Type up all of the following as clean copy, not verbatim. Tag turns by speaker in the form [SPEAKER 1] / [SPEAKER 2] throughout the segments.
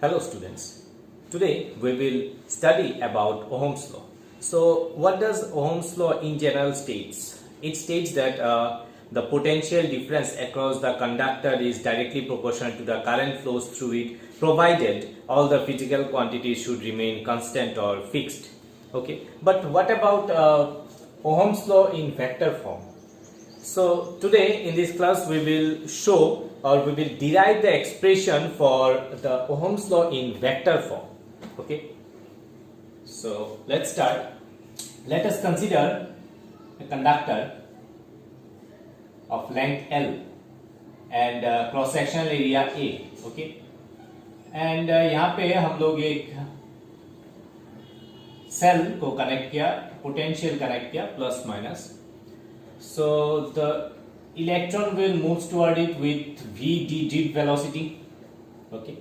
[SPEAKER 1] Hello students. Today we will study about Ohm's law. So what does Ohm's law in general states? It states that the potential difference across the conductor is directly proportional to the current flows through it, provided all the physical quantities should remain constant or fixed. Okay, but what about Ohm's law in vector form? So today in this class we will show or we will derive the expression for the Ohm's law in vector form. Okay. So let's start. Let us consider a conductor of length L and cross sectional area A. Okay. And यहाँ पे हम लोग एक cell को connect किया, potential connect किया plus minus. So the electron will move toward it with v d velocity. Okay.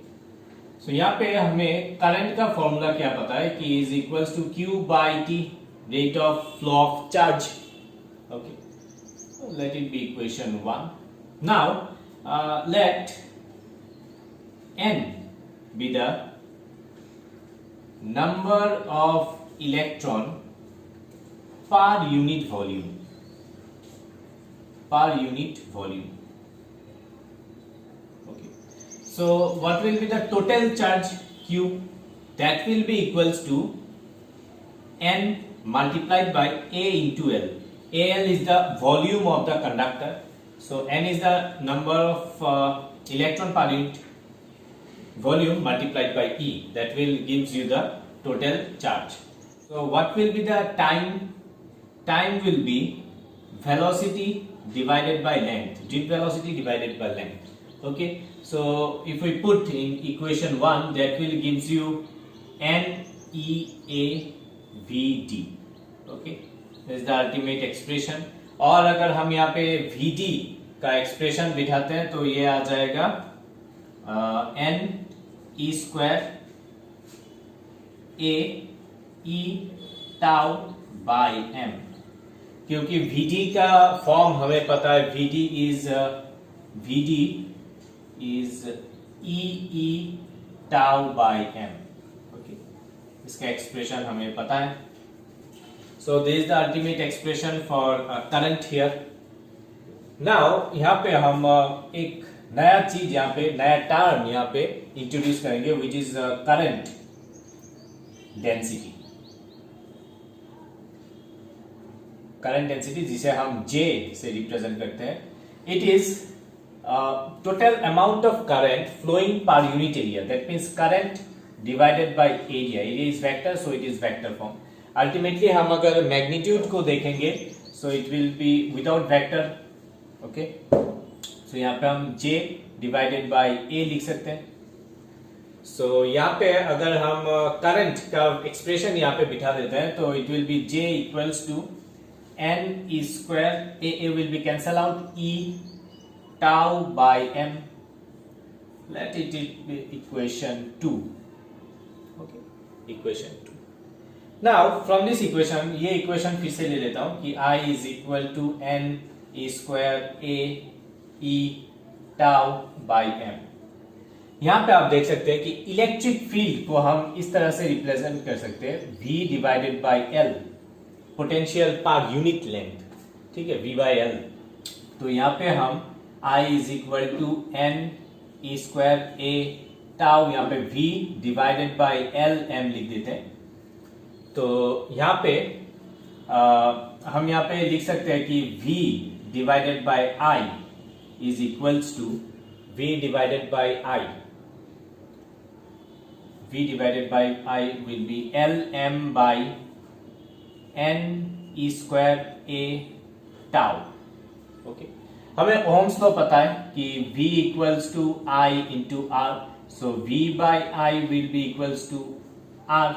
[SPEAKER 1] So यहाँ पे हमें करंट का फॉर्मूला क्या पता है कि is equals to q by t, rate of flow of charge. Okay. So let it be equation 1. Now let n be the number of electron per unit volume. Okay. So what will be the total charge Q? That will be equals to N multiplied by A into L. AL is the volume of the conductor. So N is the number of electron per unit volume multiplied by E. That will gives you the total charge. So what will be the time? Time will be velocity divided by length, jet velocity divided by length. Okay, so if we put in equation 1, that will gives you N E A V D. Okay, this is the ultimate expression. और अगर हम यहाँ पे V D का expression बिठाते हैं तो ये आ जाएगा N E square A E tau by M. क्योंकि Vd का फॉर्म हमें पता है, Vd is E tau by m. Okay, इसका एक्सप्रेशन हमें पता है. So this is the ultimate expression for current here. Now यहाँ पे हम एक नया चीज यहाँ पे नया टर्म यहाँ पे इंट्रोड्यूस करेंगे, which is current density. Current density जिसे हम J से रिप्रेजेंट करते हैं. It is total amount of current flowing per unit area. That means current divided by area. Area is vector, so it is vector form. Ultimately हम अगर magnitude को देखेंगे so it will be without vector. Okay, so यहाँ पे हम J divided by A लिख सकते हैं. सो यहाँ पे अगर हम करंट का एक्सप्रेशन यहाँ पे बिठा देते हैं तो it will be J equals to N E square, A will be cancel out, E tau by M. Let it be equation 2. Okay, equation 2. Now from this equation, ये equation फिर से ले लेता हूँ कि I is equal to N E square A E tau by M. यहाँ पे आप देख सकते हैं कि इलेक्ट्रिक फील्ड को हम इस तरह से रिप्रेजेंट कर सकते हैं, V divided by L, potential per unit length. ठीक है, V बाई L. तो यहाँ पे हम I is equal to N E square A tau, यहाँ पे V divided by L M लिख देते हैं. तो यहाँ पे हम यहाँ पे लिख सकते हैं कि V divided by I is equals to V divided by I. V divided by I will be L M by N E square A tau. Okay, हमें ओम्स लॉ पता है कि V equals to I into R. So V by I will be equals to R.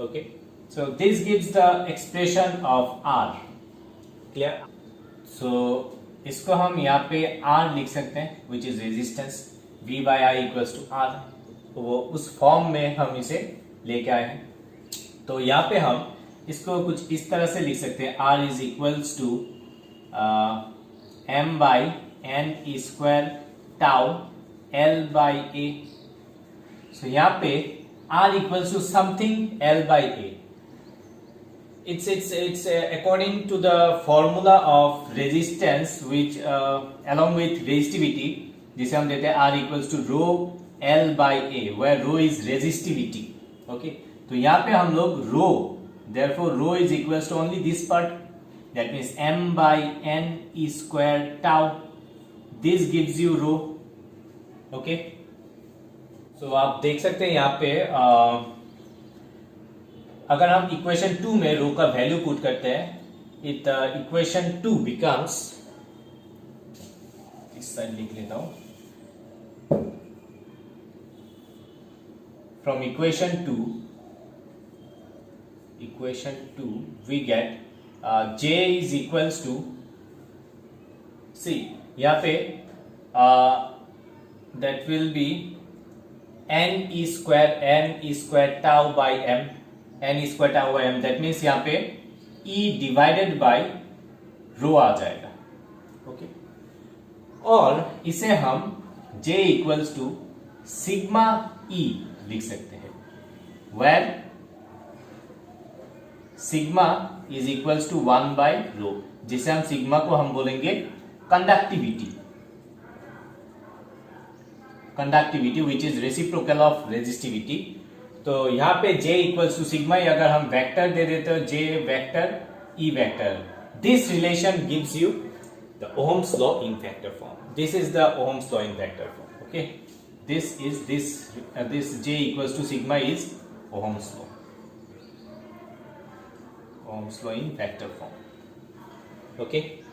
[SPEAKER 1] Okay, so this gives the expression of R. Clear? So इसको हम यहाँ पे R लिख सकते हैं, which is resistance. V by I equals to R. तो वो उस फॉर्म में हम इसे लेके आए हैं. तो यहाँ पे हम इसको कुछ इस तरह से लिख सकते हैं, R is equals to M by N E square tau L by A. So यहाँ पे R equals to something L by A. It's according to the formula of resistance which along with resistivity, जिसे हम देते हैं R equals to rho L by A, where rho is resistivity. Okay, तो यहाँ पे हम लोग rho, therefore rho is equals to only this part, that means m by n e square tau. This gives you rho. Okay, so आप देख सकते हैं यहाँ पे अगर हम इक्वेशन 2 में रो का वैल्यू पुट करते हैं, इट इक्वेशन 2 बिकम्स, इस साइड लिख लेता हूं, from equation 2 we get J is equals to, see यहाँ पे that will be n e square tau by m, n e square tau by m, that means यहाँ पे e डिवाइडेड बाय रो आ जाएगा. Okay, और इसे हम J equals to sigma e लिख सकते हैं, where sigma is equals to 1 by रो, जिसे हम सिग्मा को हम बोलेंगे conductivity which is reciprocal of resistivity. तो यहाँ पे J इक्वल्स टू सिग्मा, अगर हम वेक्टर दे देते हो J vector E vector, this relation gives you the Ohm's law in vector form. This is the Ohm's law in vector form. Okay, this is this J equals to sigma is Ohm's law in vector form. Okay.